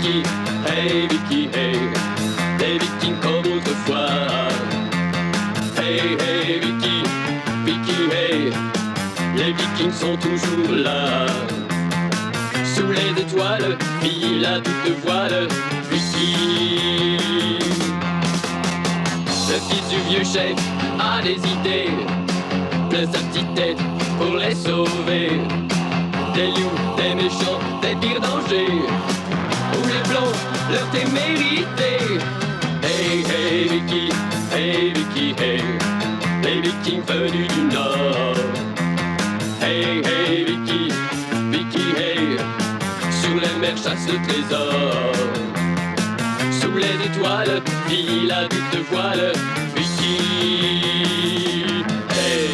Vicky, hey Vicky, hey, les Vikings comme autrefois. Hey, hey Vicky, Vicky, hey, les Vikings sont toujours là. Sous les étoiles, file à toute voile, Vicky. Le fils du vieux chef a des idées, plein sa petite tête pour les sauver. Des loups, des méchants, des pires dangers, où les blancs leur témérité. Hey, hey Vicky, hey Vicky, hey, les Vikings venus du Nord. Hey, hey Vicky, Vicky, hey, sur les mers chasse le trésor. Sous les étoiles, file à toute voile, Vicky, hey.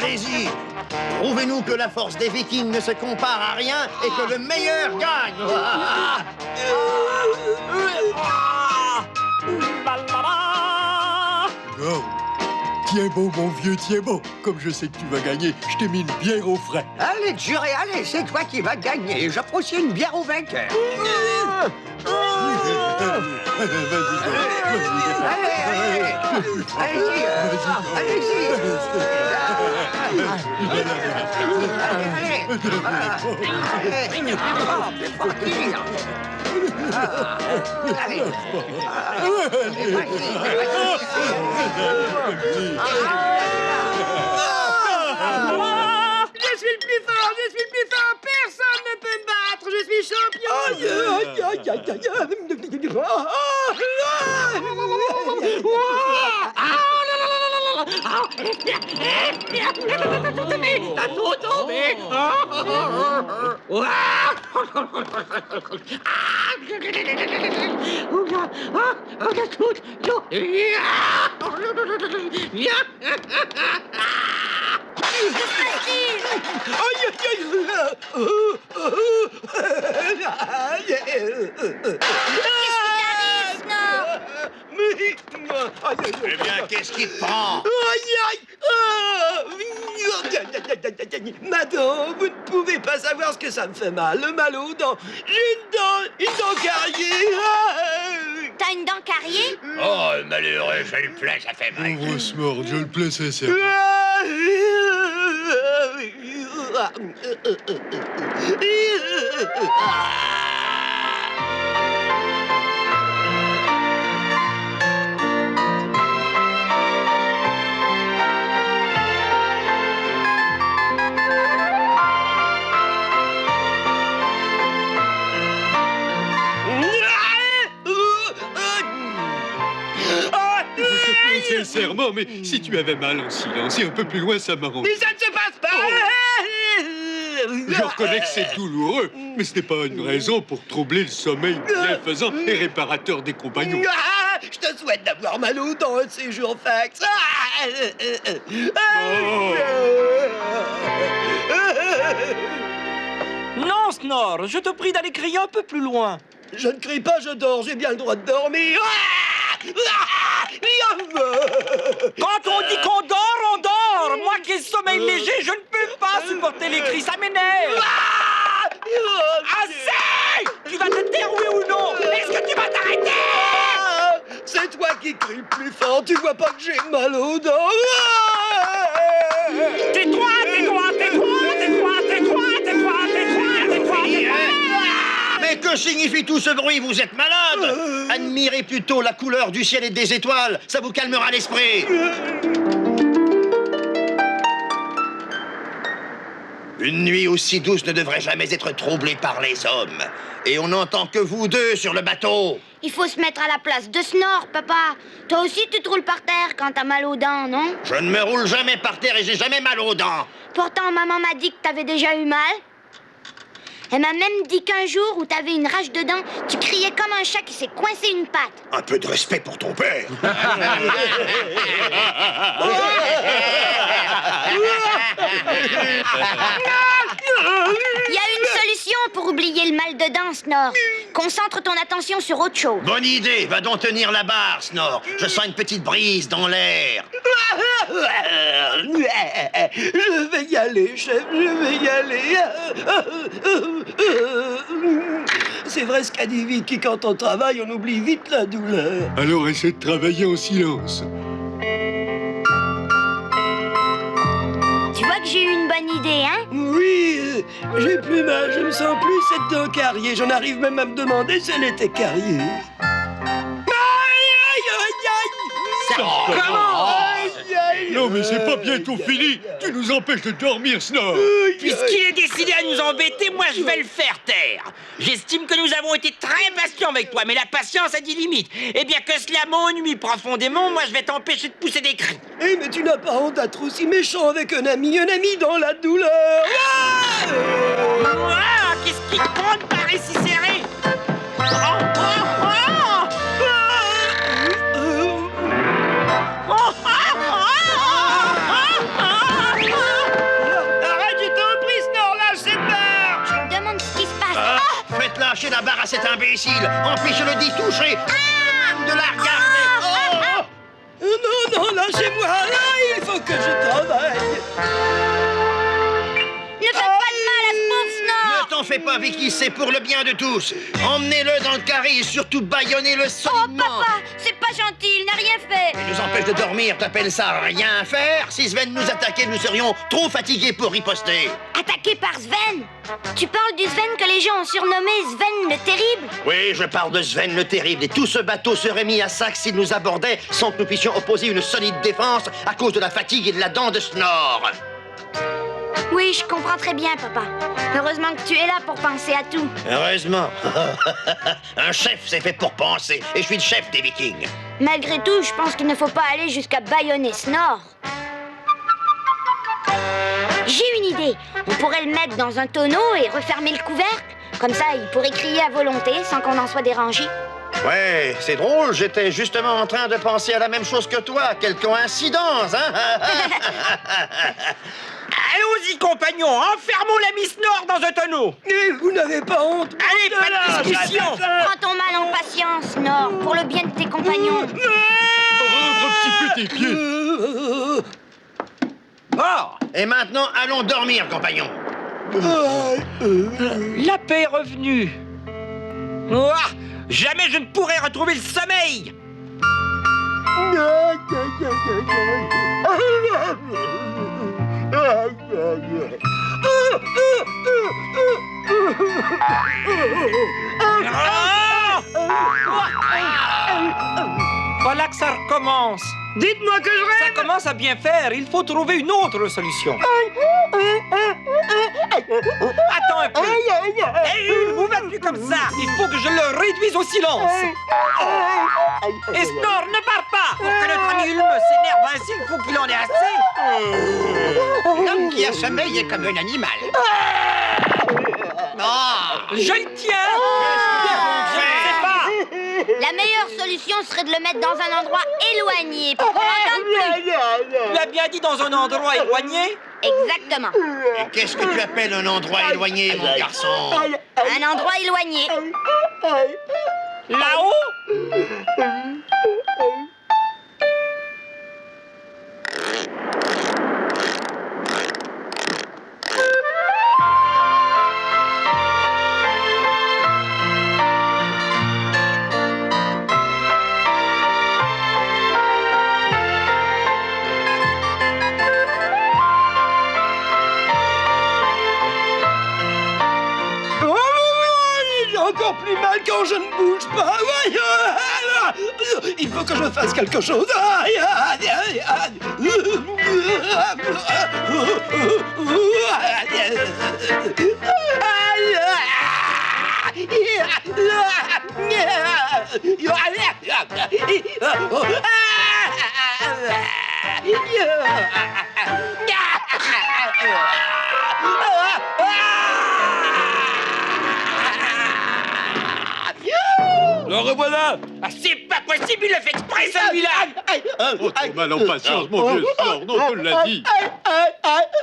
Allez-y, prouvez-nous que la force des Vikings ne se compare à rien et que le meilleur gagne. Go. Tiens bon, mon vieux, tiens bon. Comme je sais que tu vas gagner, je t'ai mis une bière au frais. Allez, juré, allez, c'est toi qui vas gagner. J'offre aussi une bière au vainqueur. Allez-y, Je suis le plus fort, personne ne peut me battre, je suis champion. T'as tout tombé. Eh bien, qu'est-ce qui te prend? Madame, vous ne pouvez pas savoir ce que ça me fait mal, le mal aux dents. J'ai une dent carriée. T'as une dent carriée? Oh, malheureux, je le plains, ça fait mal. Pauvre Smord, je le plais sincèrement. Sincèrement, mais si tu avais mal en silence et un peu plus loin, ça m'arrange. Mais ça ne se passe pas. Je reconnais que c'est douloureux, mais ce n'est pas une raison pour troubler le sommeil bienfaisant et réparateur des compagnons. Je te souhaite d'avoir mal aux dents un de ces jours, Fax. Non, Snore, je te prie d'aller crier un peu plus loin. Je ne crie pas, je dors, j'ai bien le droit de dormir. Quand on dit qu'on dort, on dort. Moi qui ai le sommeil léger, je ne peux pas supporter les cris, ça m'énerve. Assez! Tu vas te taire, oui ou non? Est-ce que tu vas t'arrêter? C'est toi qui cries le plus fort, tu vois pas que j'ai mal aux dents. Tais-toi, tais-toi, tais-toi, tais-toi, tais-toi, tais-toi, tais-toi, tais-toi, tais-toi. Mais que signifie tout ce bruit? Vous êtes malade? Admirez plutôt la couleur du ciel et des étoiles, ça vous calmera l'esprit. Une nuit aussi douce ne devrait jamais être troublée par les hommes. Et on n'entend que vous deux sur le bateau. Il faut se mettre à la place de Snore, papa. Toi aussi, tu te roules par terre quand t'as mal aux dents, non? Je ne me roule jamais par terre et j'ai jamais mal aux dents. Pourtant, maman m'a dit que t'avais déjà eu mal. Elle m'a même dit qu'un jour où t'avais une rage de dents, tu criais comme un chat qui s'est coincé une patte. Un peu de respect pour ton père. Il y a une solution pour oublier le mal de dents, Snore. Concentre ton attention sur autre chose. Bonne idée, va donc tenir la barre, Snore. Je sens une petite brise dans l'air. Je vais y aller, chef, je vais y aller. C'est vrai ce qu'a dit Vicky, quand on travaille, on oublie vite la douleur. Alors essaie de travailler en silence. Tu vois que j'ai eu une bonne idée, hein? Oui, j'ai plus mal, je me sens plus cette dent carriée. J'en arrive même à me demander si elle était carriée. Aïe, aïe, aïe, aïe! Comment? Non, mais c'est pas bientôt fini. Tu nous empêches de dormir, Snore. Puisqu'il est décidé à nous embêter, moi je vais le faire taire. J'estime que nous avons été très patients avec toi, mais la patience a des limites. Et bien que cela m'ennuie profondément, moi je vais t'empêcher de pousser des cris. Eh, mais tu n'as pas honte d'être aussi méchant avec un ami dans la douleur. Ah, qu'est-ce qui te prend de paraît si serré? Arrête, je t'en prie, Snore, lâche cette barre. Je me demande ce qui se passe. Faites lâcher la barre à cet imbécile. Empêchez-le d'y toucher. Même de la regarder. Non, non, lâchez-moi, là, il faut que je travaille. Ne fais pas de mal à ce pauvre Snore. Ne t'en fais pas, Vicky, c'est pour le bien de tous. Emmenez-le dans le carré et surtout bâillonnez-le Oh, solidement. papa, c'est pas gentil, il n'a rien fait. Il nous empêche de dormir, t'appelles ça rien faire? Si Sven nous attaquait, nous serions trop fatigués pour riposter. Attaqué par Sven? Tu parles du Sven que les gens ont surnommé Sven le Terrible? Oui, je parle de Sven le Terrible, et tout ce bateau serait mis à sac s'il nous abordait sans que nous puissions opposer une solide défense à cause de la fatigue et de la dent de Snore. Oui, je comprends très bien, papa. Heureusement que tu es là pour penser à tout. Heureusement. Un chef, c'est fait pour penser, et je suis le chef des Vikings. Malgré tout, je pense qu'il ne faut pas aller jusqu'à bâillonner Snore. J'ai une idée. On pourrait le mettre dans un tonneau et refermer le couvercle. Comme ça, il pourrait crier à volonté sans qu'on en soit dérangé. Ouais, c'est drôle, j'étais justement en train de penser à la même chose que toi. Quelle coïncidence, hein? Allons-y, compagnons, enfermons l'ami Snore dans un tonneau. Et vous n'avez pas honte? Allez, pas de discussion. Prends ton mal en patience, Snore, pour le bien de tes compagnons. Rentre un petit peu tes pieds. Oh, Et maintenant, allons dormir, compagnons. la paix est revenue. Ouah, jamais je ne pourrai retrouver le sommeil. Voilà que ça recommence. Dites-moi que je Ça rêve. commence à bien faire. Il faut trouver une autre solution. Attends un peu. Hey, vous va plus comme ça. Il faut que je le réduise au silence. Et Snore, ne pars pas. Pour que notre ami Ulme s'énerve ainsi, il faut qu'il en ait assez. L'homme qui a sommeil est comme un animal. Je le tiens. Je ne sais pas. La meilleure solution serait de le mettre dans un endroit éloigné pour qu'on n'entende plus. Tu as bien dit dans un endroit éloigné. Exactement. Et qu'est-ce que tu appelles un endroit éloigné, mon garçon? Un endroit éloigné. Là-haut. J'ai encore plus mal quand je ne bouge pas. Il faut que je fasse quelque chose. Le revoilà. Ah, c'est pas possible, il l'a fait exprès celui-là. Oh, trop mal en patience, mon vieux Snore, non, on te l'a dit.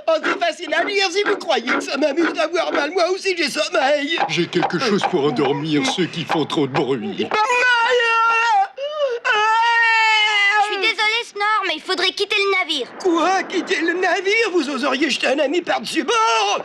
Oh, c'est facile à lire si vous croyez que ça m'amuse d'avoir mal. Moi aussi, j'ai sommeil. J'ai quelque chose pour endormir ceux qui font trop de bruit. Je suis désolée, Snore, mais il faudrait quitter le navire. Quoi? Quitter le navire? Vous oseriez jeter un ami par-dessus bord?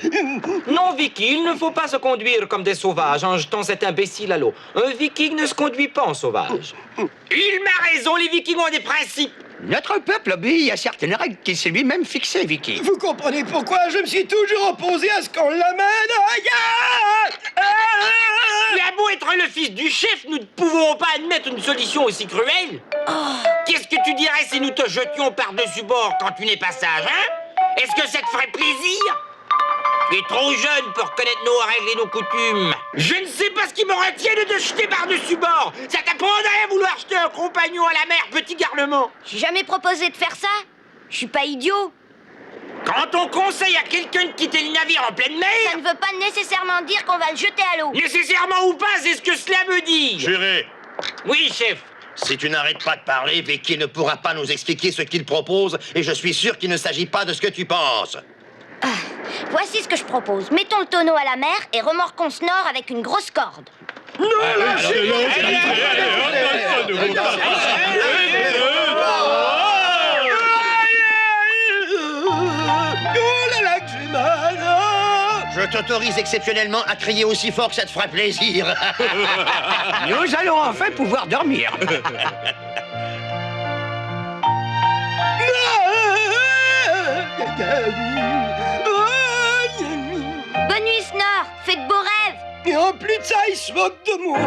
Non, Vicky, il ne faut pas se conduire comme des sauvages en jetant cet imbécile à l'eau. Un viking ne se conduit pas en sauvage. Il m'a raison, les vikings ont des principes. Notre peuple obéit à certaines règles qu'il s'est lui-même fixées, Vicky. Vous comprenez pourquoi je me suis toujours opposé à ce qu'on l'amène? Aïe! Tu as beau être le fils du chef, nous ne pouvons pas admettre une solution aussi cruelle. Qu'est-ce que tu dirais si nous te jetions par-dessus bord quand tu n'es pas sage, hein? Est-ce que ça te ferait plaisir? Tu es trop jeune pour connaître nos règles et nos coutumes. Je ne sais pas ce qui me retient de te jeter par-dessus bord. Ça t'apprendrait à vouloir jeter un compagnon à la mer, petit garnement. J'ai jamais proposé de faire ça. Je suis pas idiot. Quand on conseille à quelqu'un de quitter le navire en pleine Ça mer, ne veut pas nécessairement dire qu'on va le jeter à l'eau. nécessairement ou pas, c'est ce que cela me dit. Juré, Oui, chef. si tu n'arrêtes pas de parler, Vicky ne pourra pas nous expliquer ce qu'il propose, et je suis sûr qu'il ne s'agit pas de ce que tu penses. Voici ce que je propose. Mettons le tonneau à la mer et remorquons Snore avec une grosse corde. Oh là là, que j'ai mal! Je t'autorise exceptionnellement à crier aussi fort que ça te fera plaisir. Nous allons enfin pouvoir dormir. Bonne nuit, Snore. Fais de beaux rêves. Et en plus de ça, il se moque de moi.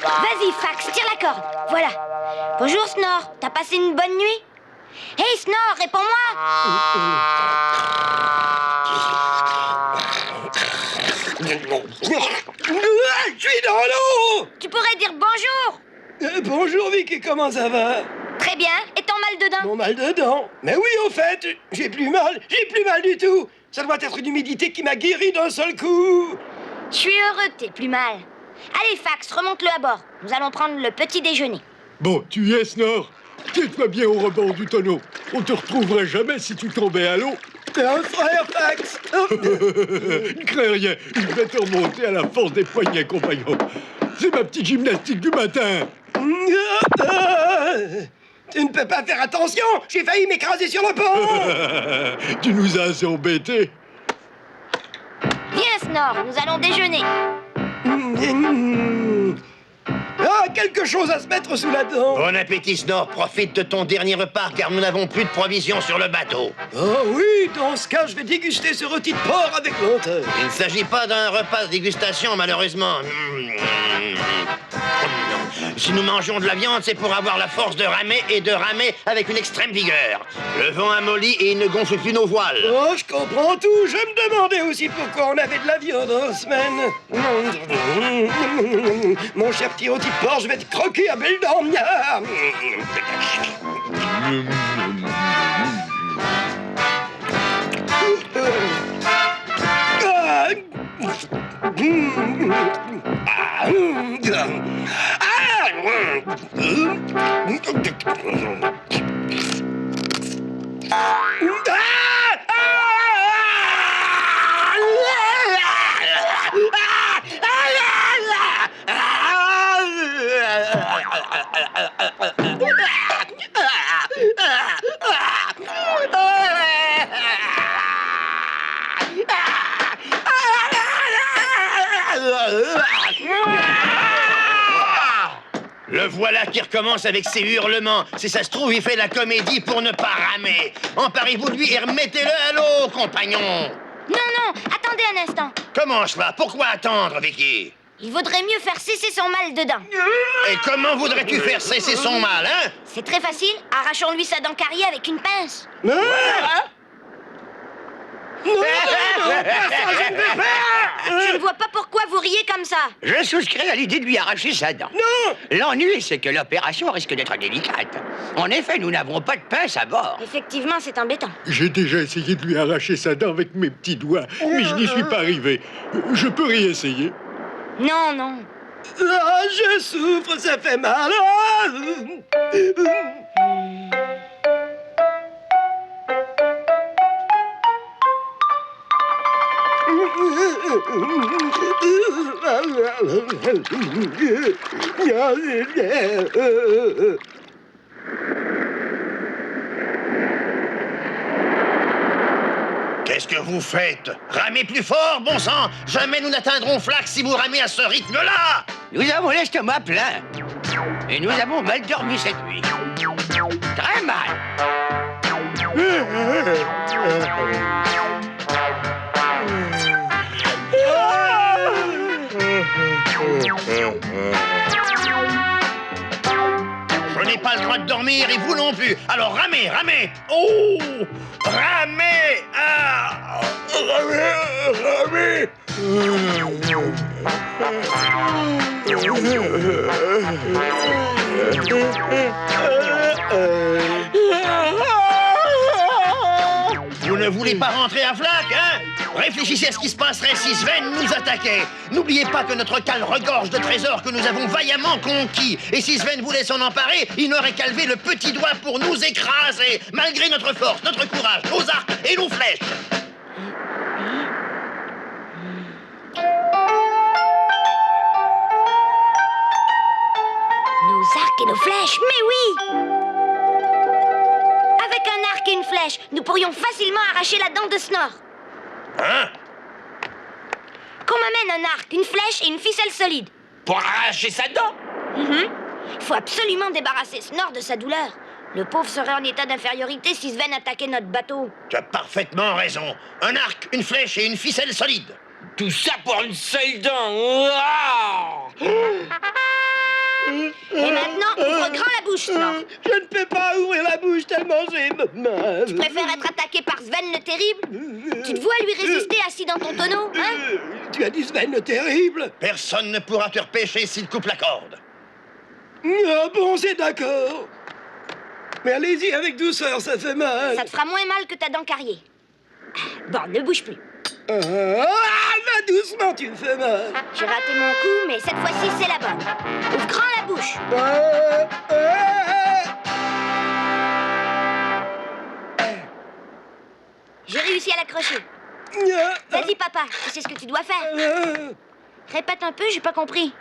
Vas-y, Fax, tire la corde. Voilà. Bonjour, Snore. T'as passé une bonne nuit? Hey, Snore, réponds-moi. Je suis dans l'eau. Tu pourrais dire bonjour. Bonjour Vicky, comment ça va? Très bien. Et ton mal de dents? Mon mal de dents. Mais oui, au fait, j'ai plus mal du tout. Ça doit être une humidité qui m'a guéri d'un seul coup. Je suis heureux que t'aies plus mal. Allez, Fax, remonte-le à bord. Nous allons prendre le petit déjeuner. Bon, tu y es, Snore? Tiens-toi bien au rebord du tonneau. On te retrouverait jamais si tu tombais à l'eau. Un frère, Fax. Ne crains rien, il va te remonter à la force des poignets, compagnon. C'est ma petite gymnastique du matin. Tu ne peux pas faire attention. J'ai failli m'écraser sur le pont. Tu nous as assez embêtés. Viens, Snore, nous allons déjeuner. Ah, quelque chose à se mettre sous la dent. Bon appétit, Snore. Profite de ton dernier repas, car nous n'avons plus de provisions sur le bateau. Oh oui, dans ce cas, je vais déguster ce rôti de porc avec lenteur. Il ne s'agit pas d'un repas de dégustation, malheureusement. Si nous mangeons de la viande, c'est pour avoir la force de ramer et de ramer avec une extrême vigueur. Le vent amollit et il ne gonfle plus nos voiles. Oh, je comprends tout. Je me demandais aussi pourquoi on avait de la viande en semaine. Mon cher petit rôti de porc, je vais te croquer à belles dents. Le voilà qui recommence avec ses hurlements. Si ça se trouve, il fait la comédie pour ne pas ramer. Emparez-vous de lui et remettez-le à l'eau, compagnon. Non, attendez un instant. Comment cela? Pourquoi attendre, Vicky? Il vaudrait mieux faire cesser son mal de dents. Et comment voudrais-tu faire cesser son mal, hein? C'est très facile. Arrachons-lui sa dent carriée avec une pince. Je ne vois pas pourquoi vous riez comme ça. Je souscris à l'idée de lui arracher sa dent. Non! L'ennui, c'est que l'opération risque d'être délicate. En effet, nous n'avons pas de pince à bord. Effectivement, c'est embêtant. J'ai déjà essayé de lui arracher sa dent avec mes petits doigts, mais je n'y suis pas arrivé. Je peux réessayer. Non. Ah, je souffre, ça fait mal. Ah. Qu'est-ce que vous faites? Ramez plus fort, bon sang! Jamais nous n'atteindrons Flax si vous ramez à ce rythme-là! Nous avons l'estomac plein. Et nous avons mal dormi cette nuit. Très mal. Je n'ai pas le droit de dormir et vous non plus. Alors ramez, ramez! Oh! Ramez! Ah! Ramez! Vous ne voulez pas rentrer à Flac, hein? Réfléchissez à ce qui se passerait si Sven nous attaquait. N'oubliez pas que notre cale regorge de trésors que nous avons vaillamment conquis. Et si Sven voulait s'en emparer, il n'aurait qu'à lever le petit doigt pour nous écraser, malgré notre force, notre courage, nos arcs et nos flèches. Nos arcs et nos flèches, mais oui! Avec un arc et une flèche, nous pourrions facilement arracher la dent de Snor. Hein? Qu'on m'amène un arc, une flèche et une ficelle solide. Pour arracher sa dent. Il faut absolument débarrasser Snor de sa douleur. Le pauvre serait en état d'infériorité si Sven attaquait notre bateau. Tu as parfaitement raison. Un arc, une flèche et une ficelle solide. Tout ça pour une seule dent. Ouah. Et maintenant, ouvre grand la bouche, Snor. Je ne peux pas ouvrir la bouche tellement j'ai mal. Tu préfères être attaqué par Sven le Terrible? Tu te vois lui résister assis dans ton tonneau, hein? Tu as dit Sven le Terrible? Personne ne pourra te repêcher s'il coupe la corde. Ah bon, c'est d'accord. Mais allez-y avec douceur, ça fait mal. Ça te fera moins mal que ta dent carriée. Bon, ne bouge plus. Ah, va doucement, tu me fais mal. J'ai raté mon coup, mais cette fois-ci, c'est la bonne. Ouvre grand la bouche. J'ai réussi à l'accrocher. Vas-y, papa, tu sais ce que tu dois faire. Répète un peu, j'ai pas compris.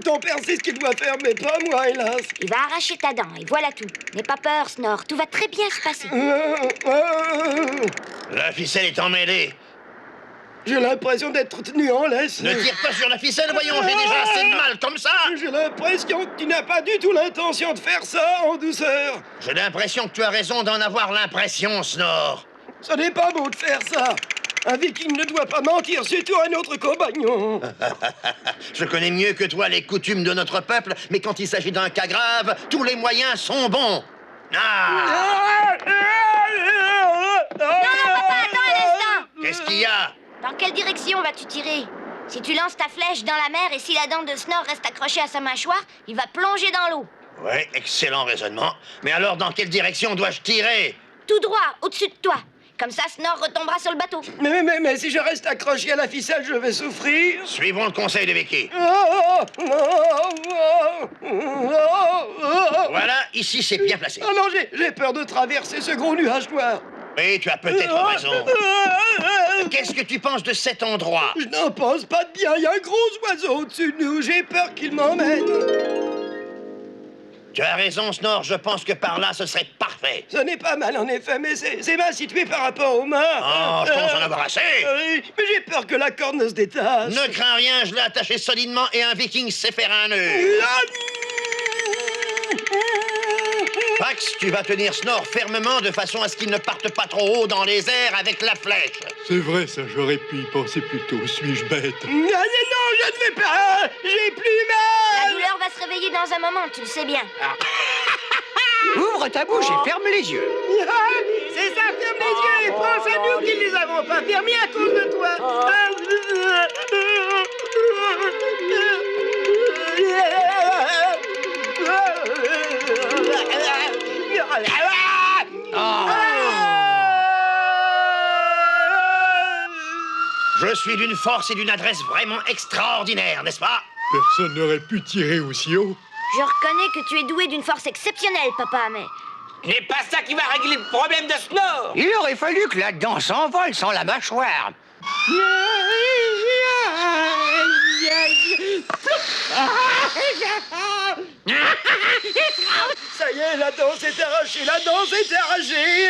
Ton père sait ce qu'il doit faire, mais pas moi, hélas. Il va arracher ta dent, et voilà tout. N'aie pas peur, Snor, tout va très bien se passer. La ficelle est emmêlée. J'ai l'impression d'être tenu en laisse. Ne tire pas sur la ficelle, voyons, j'ai déjà assez de mal comme ça. J'ai l'impression que tu n'as pas du tout l'intention de faire ça en douceur. J'ai l'impression que tu as raison d'en avoir l'impression, Snor. Ce n'est pas beau de faire ça. Un viking ne doit pas mentir, surtout à notre compagnon. Je connais mieux que toi les coutumes de notre peuple, mais quand il s'agit d'un cas grave, tous les moyens sont bons. Ah! Non, papa, attends un instant. Qu'est-ce qu'il y a? Dans quelle direction vas-tu tirer? Si tu lances ta flèche dans la mer et si la dent de Snor reste accrochée à sa mâchoire, il va plonger dans l'eau. Ouais, excellent raisonnement. Mais alors, dans quelle direction dois-je tirer? Tout droit, au-dessus de toi. Comme ça, Snor retombera sur le bateau. Mais si je reste accroché à la ficelle, je vais souffrir. Suivons le conseil de Vicky. Voilà, ici c'est bien placé. Oh non, j'ai peur de traverser ce gros nuage noir. Oui, tu as peut-être raison. Qu'est-ce que tu penses de cet endroit? Je n'en pense pas de bien. Il y a un gros oiseau au-dessus de nous. J'ai peur qu'il m'emmène. Tu as raison, Snor. Je pense que par là, ce serait parfait. Ce n'est pas mal, en effet, mais c'est mal situé par rapport aux mains. Oh, je pense en avoir assez. Mais j'ai peur que la corde ne se détache. Ne crains rien, je l'ai attaché solidement et un viking sait faire un nœud. Pax, tu vas tenir Snor fermement de façon à ce qu'il ne parte pas trop haut dans les airs avec la flèche. C'est vrai, ça, j'aurais pu y penser plus tôt. Suis-je bête? Non, je ne vais pas. J'ai plus mal. La douleur va se réveiller dans un moment, tu le sais bien. Ouvre ta bouche et ferme les yeux. C'est ça, ferme les yeux et pense à nous qui ne les avons pas fermés à cause de toi. Je suis d'une force et d'une adresse vraiment extraordinaire, n'est-ce pas? Personne n'aurait pu tirer aussi haut. Je reconnais que tu es doué d'une force exceptionnelle, papa, mais... Ce n'est pas ça qui va régler le problème de Snore. Il aurait fallu que la dent s'envole sans la mâchoire. Ça y est, la danse est arrachée, la danse est arrachée.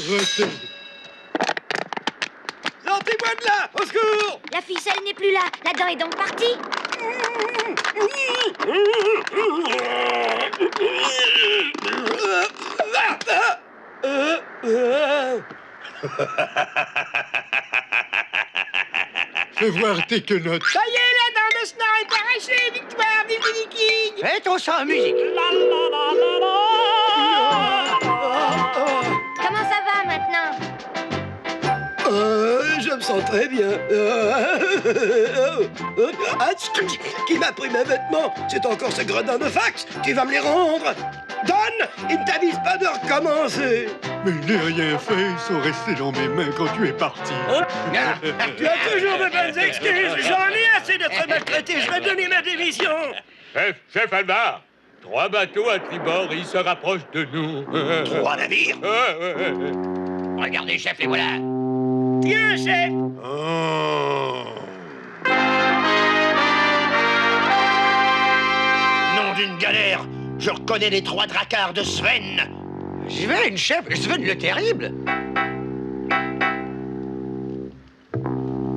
Ratez. Sortez-moi de là, au secours. La ficelle n'est plus là. La dent est donc partie. Fais voir tes quenottes. Ça y est, la dent de Snore est arrachée. Victoire, vive les Vikings. Faites au son musique. Comment ça va maintenant? Je me sens très bien. Qui m'a pris mes vêtements? C'est encore ce gredin de fax. Tu vas me les rendre. Donne! Il ne t'avise pas de recommencer. Mais je n'ai rien fait, ils sont restés dans mes mains quand tu es parti. Tu as toujours de bonnes excuses. J'en ai assez d'être maltraité. Je vais donner ma démission. Chef Albar, 3 bateaux à tribord, ils se rapprochent de nous. 3 navires. Regardez, chef, les voilà. Tiens, chef. Nom d'une galère. Je reconnais les 3 dracars de Sven. Sven, chef, Sven le terrible.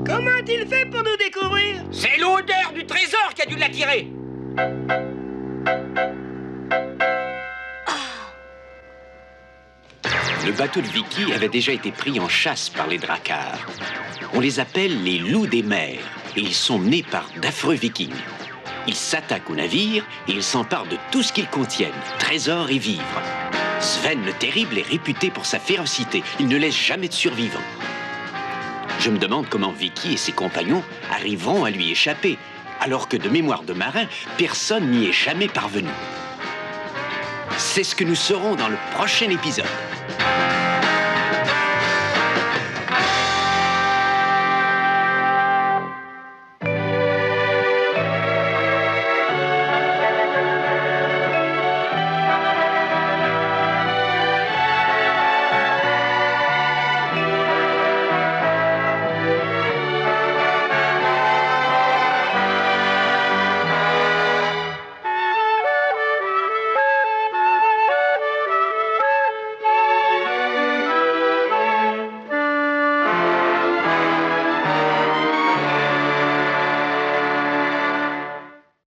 Comment a-t-il fait pour nous découvrir? C'est l'odeur du trésor qui a dû l'attirer. Le bateau de Vicky avait déjà été pris en chasse par les dracars. On les appelle les loups des mers et ils sont menés par d'affreux vikings. Ils s'attaquent au navire et ils s'emparent de tout ce qu'ils contiennent, trésors et vivres. Sven le Terrible est réputé pour sa férocité. Il ne laisse jamais de survivants. Je me demande comment Vicky et ses compagnons arriveront à lui échapper, alors que de mémoire de marin, personne n'y est jamais parvenu. C'est ce que nous saurons dans le prochain épisode.